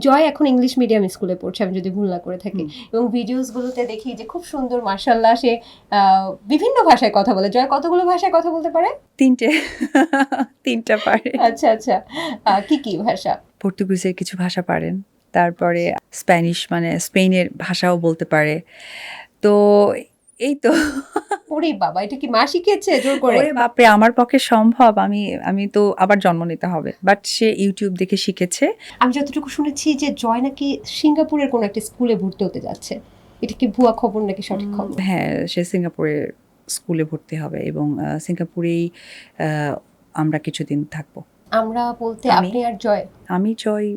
জয় এখন English medium স্কুলে পড়ছে আমি যদি ভুল না করে থাকি, এবং ভিডিওসগুলোতে দেখি যে খুব সুন্দর মাশাআল্লাহ সে বিভিন্ন ভাষায় কথা বলে। জয় কতগুলো ভাষায় কথা বলতে পারে? তিনটা পারে। আচ্ছা আচ্ছা, কি কি ভাষা? পর্তুগিজের কিছু ভাষা পারেন, তারপরে স্প্যানিশ মানে স্পেনের ভাষাও বলতে পারে। তো এই তো। ওরে বাবা, এটা কি মা শিখিয়েছে জোর করে? ওরে বাপরে, আমার পক্ষে সম্ভব? আমি তো আবার জন্ম নিতে হবে, বাট সে ইউটিউব দেখে শিখেছে। আমি যতটুকু শুনেছি যে জয় নাকি সিঙ্গাপুরের কোনো একটা স্কুলে ভর্তি হতে যাচ্ছে, এটা কি ভুয়া খবর নাকি সঠিক খবর? হ্যাঁ, সে সিঙ্গাপুরের স্কুলে ভর্তি হবে এবং সিঙ্গাপুরেই আমরা কিছুদিন থাকবো। আমরা বলতে আমি? আপনি আর জয়? আমি, জয়,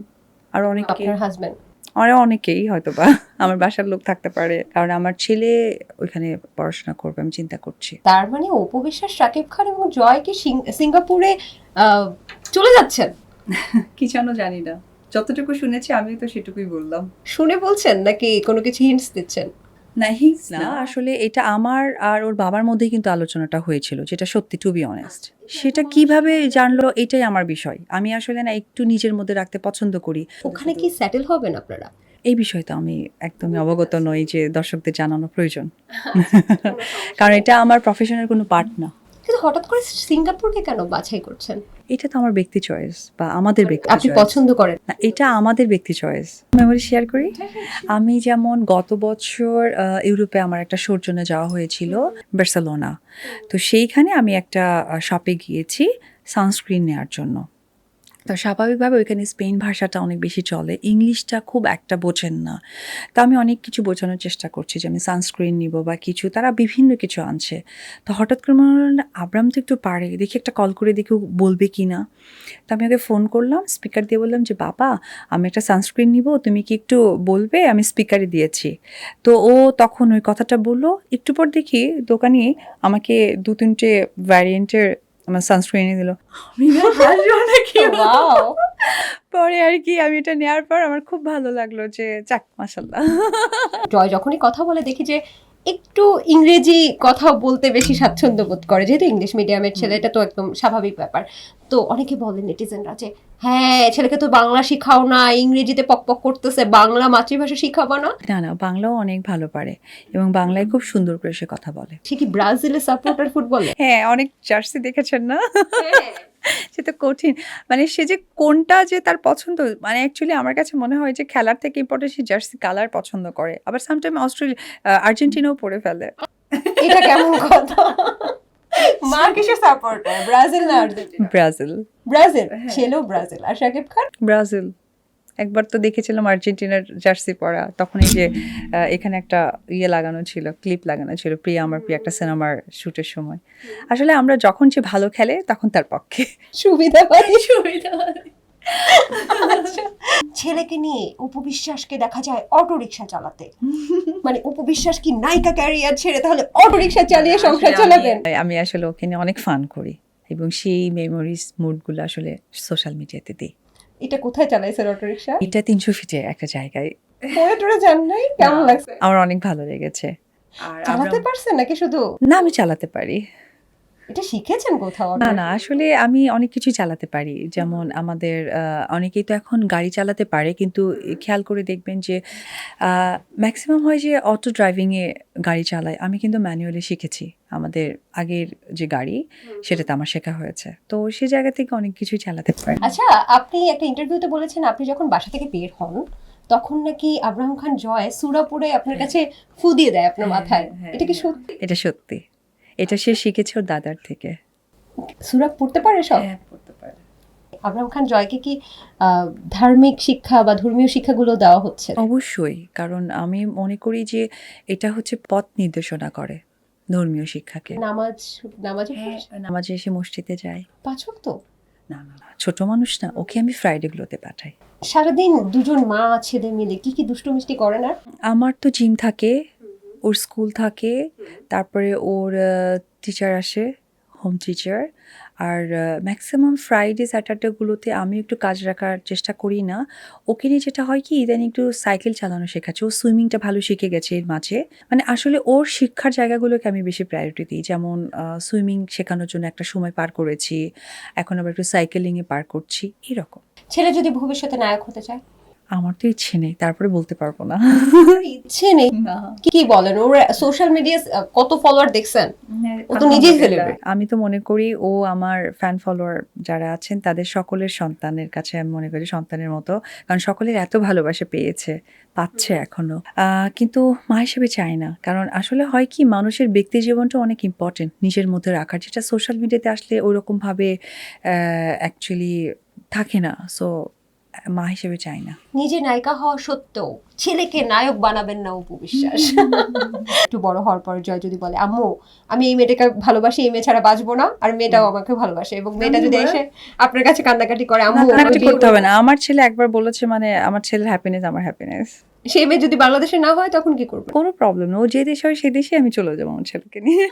আর অনেকে, আপনার হাজবেন্ড? অনেকেই হয়তো বা আমার বাসার লোক থাকতে পারে, কারণ আমার ছেলে ওইখানে পড়াশোনা করবে আমি চিন্তা করছি। তার মানে অপু বিশ্বাস, শাকিব খান এবং জয় কি সিঙ্গাপুরে চলে যাচ্ছেন? কি জানো জানি না, যতটুকু শুনেছি আমি তো সেটুকুই বললাম। শুনে বলছেন নাকি কোনো কিছু হিন্টস দিচ্ছেন? না, আসলে এটা আমার আর ওর বাবার মধ্যে কিন্তু আলোচনাটা হয়েছিল, যেটা সত্যি, টু বি অনেস্ট। সেটা কিভাবে জানলো এটাই আমার বিষয়। আমি আসলে না একটু নিজের মধ্যে রাখতে পছন্দ করি। ওখানে কি সেটেল হবেন আপনারা? এই বিষয়ে তো আমি একদমই অবগত নই যে দর্শকদের জানানো প্রয়োজন, কারণ এটা আমার প্রফেশনের কোনো পার্ট না। কিন্তু হঠাৎ করে সিঙ্গাপুরকে কেন বাছাই করছেন? এটা তো আমার ব্যক্তি চয়েস, বা আমাদের ব্যক্তি আপনি choice। পছন্দ করেন? না, এটা আমাদের ব্যক্তি চয়েস। মেমোরি শেয়ার করি। আমি যেমন গত বছর ইউরোপে আমার একটা শোর জন্য যাওয়া হয়েছিল, বার্সেলোনা। তো সেইখানে আমি একটা শপে গিয়েছি সানস্ক্রিন নেওয়ার জন্য। তো স্বাভাবিকভাবে ওইখানে স্পেন ভাষাটা অনেক বেশি চলে, ইংলিশটা খুব একটা বোঝেন না। তো আমি অনেক কিছু বোঝানোর চেষ্টা করছি যে আমি সানস্ক্রিন নিব বা কিছু, তারা বিভিন্ন কিছু আনছে। তো হঠাৎ করে মনে হলো না, আবরাম তো একটু পারে, দেখি একটা কল করে দেখি ও বলবে কি না। তো আমি ওকে ফোন করলাম, স্পিকার দিয়ে বললাম যে বাবা, আমি একটা সানস্ক্রিন নিব, তুমি কি একটু বলবে? আমি স্পিকারে দিয়েছি। তো ও তখন ওই কথাটা বললো, একটু পর দেখি দোকানি আমাকে 2-3টে ভ্যারিয়েন্টের আমার সানস্ক্রিন এনে দিল। আমি না হাসবো নাকি? ওয়াও! পরে আর কি আমি এটা নেওয়ার পর আমার খুব ভালো লাগলো যে যাক, মাশাল্লাহ। জয় যখনই কথা বলে দেখি যে একটু ইংরেজি কথা বলতে বেশি স্বাচ্ছন্দ্য বোধ করে, যেহেতু ইংলিশ মিডিয়ামের ছেলে, এটা তো একদম স্বাভাবিক ব্যাপার। তো অনেকে বলেন নেটিজেনরা যে হ্যাঁ, ছেলেকে তো বাংলা শিখাও না, ইংরেজিতে পকপক করতেছে, বাংলা মাতৃভাষা শিখাবো না? না, বাংলাও অনেক ভালো পারে এবং বাংলায় খুব সুন্দর করে সে কথা বলে। সে কি ব্রাজিলের সাপোর্টার ফুটবলে? হ্যাঁ, অনেক জার্সি দেখেছেন না? সে তো কঠিন, মানে সে যে কোনটা যে তার পছন্দ, মানে অ্যাকচুয়ালি আমার কাছে মনে হয় যে খেলার থেকে ইম্পর্টেন্ট সে জার্সি কালার পছন্দ করে, আবার সামটাইম আর্জেন্টিনাও পরে ফেলে। এটা কেমন কথা? মা কিসের সাপোর্টার, ব্রাজিল না আর্জেন্টিনা? ব্রাজিল। ব্রাজিল, ছেলেও ব্রাজিল। আর শাকিব খান? ব্রাজিল। একবার তো দেখেছিলাম আর্জেন্টিনার জার্সি পরা, তখন এই যে এখানে একটা লাগানো ছিল, ক্লিপ লাগানো ছিল, প্রিয়া আমার প্রিয়া একটা সিনেমার শুটের সময়। আসলে আমরা যখন যে ভালো খেলে তখন তার পক্ষে। সুবিধাবাদী। আচ্ছা, ছেলেকে নিয়ে অপু বিশ্বাসকে দেখা যায় অটো রিকশা চালাতে। মানে অপু বিশ্বাস কি নায়িকা ক্যারিয়ার ছেড়ে তাহলে অটো রিকশা চালিয়ে সংসার চালাবেন? আমি আসলে ওখানে অনেক ফান করি এবং সেই মেমোরিজ মুডগুলো আসলে সোশ্যাল মিডিয়াতে দিই। এটা কোথায় চালাইছেন অটো রিকশা? এটা 300 ফিটে একটা জায়গায়। পরে টরে যান নাই? কেমন লাগছে? আমার অনেক ভালো লেগেছে। আর চালাতে পারছেন নাকি শুধু? না, আমি চালাতে পারি। এটা শিখেছেন কোথাও? না, আসলে আমি অনেক কিছুই চালাতে পারি। যেমন আমাদের অনেকেই তো এখন গাড়ি চালাতে পারে, কিন্তু খেয়াল করে দেখবেন যে ম্যাক্সিমাম হয় যে অটো ড্রাইভিংয়ে গাড়ি চালায়। আমি কিন্তু ম্যানুয়ালি শিখেছি। আমাদের আগের যে গাড়ি, সেটাতে আমার শেখা হয়েছে। তো সে জায়গা থেকে অনেক কিছুই চালাতে পারি। আচ্ছা, আপনি একটা ইন্টারভিউতে বলেছেন আপনি যখন বাসা থেকে বের হন তখন নাকি আব্রাহাম খান জয় সূরা পড়ে আপনার কাছে ফু দিয়ে দেয় আপনার মাথায়। এটা কি সত্যি? এটা সত্যি। এটা সে শিখেছে ওর দাদার থেকে। সূরা পড়তে পারে সব? হ্যাঁ, পড়তে পারে। আব্রাহাম খান জয়কে কি ধার্মিক শিক্ষা বা ধর্মীয় শিক্ষাগুলো দেওয়া হচ্ছে? অবশ্যই, কারণ আমি মনে করি যে এটা হচ্ছে পথ নির্দেশনা করে ধর্মীয় শিক্ষাকে। নামাজে নামাজে এসে মসজিদে যায়। 5 ওয়াক্ত? না, ছোট মানুষ না, ওকে আমি ফ্রাইডে গুলোতে পাঠাই। সারাদিন দুজন মা ছেলে মিলে কি কি দুষ্টু মিষ্টি করেন? আর আমার তো জিম থাকে, ওর স্কুল থাকে, তারপরে ওর টিচার আসে, হোম টিচার। আর ম্যাক্সিমাম ফ্রাইডে স্যাটারডেগুলোতে আমি একটু কাজ রাখার চেষ্টা করি না। ওকে নিয়ে যেটা হয় কি, ইদানিং একটু সাইকেল চালানো শেখাচ্ছে, ও সুইমিংটা ভালো শিখে গেছে এর মাঝে। মানে আসলে ওর শিক্ষার জায়গাগুলোকে আমি বেশি প্রায়োরিটি দিই। যেমন সুইমিং শেখানোর জন্য একটা সময় পার করেছি, এখন আবার একটু সাইকেলিংয়ে পার করছি, এরকম। ছেলে যদি ভবিষ্যতে নায়ক হতে চায়? আমার তো ইচ্ছে নেই, তারপরে বলতে পারবো না। ইচ্ছে নেই? কি বলেন, ওর সোশ্যাল মিডিয়া কত ফলোয়ার দেখছেন? ও তো নিজেই celebrity। আমি তো মনে করি ও আমার ফ্যান ফলোয়ার যারা আছেন তাদের সকলের সন্তানের কাছে আমি মনে করি সন্তানের মতো, কারণ সকলের এত ভালোবাসা পেয়েছে, পাচ্ছে এখনো। কিন্তু মা হিসেবে চাই না, কারণ আসলে হয় কি, মানুষের ব্যক্তি জীবনটা অনেক ইম্পর্টেন্ট নিজের মধ্যে রাখার, যেটা সোশ্যাল মিডিয়াতে আসলে ওইরকম ভাবে অ্যাকচুয়ালি থাকে না। সো মা হিসেবে চাই না। নিজে নায়িকা হওয়া সত্ত্বেও ছেলেকে নায়ক বানাবেন না অপু বিশ্বাস। একটু বড় হওয়ার পর জয় যদি বলে, আম্মু আমি এই মেয়েটাকে ভালোবাসি, এই মেয়ে ছাড়া বাঁচবো না, আর মেয়েটাও আমাকে ভালোবাসে, এবং মেয়েটা যদি এসে আপনার কাছে কান্নাকাটি করে, আম্মু কান্নাকাটি করতে হবে না, আমার ছেলে একবার বলেছে, মানে আমার ছেলের হ্যাপিনেস আমার হ্যাপিনেস। সেই মেয়ে যদি বাংলাদেশে না হয় তখন কি করবে? কোনো প্রবলেম না, ও যে দেশে হয় সেই দেশে আমি চলে যাবো আমার ছেলেকে নিয়ে।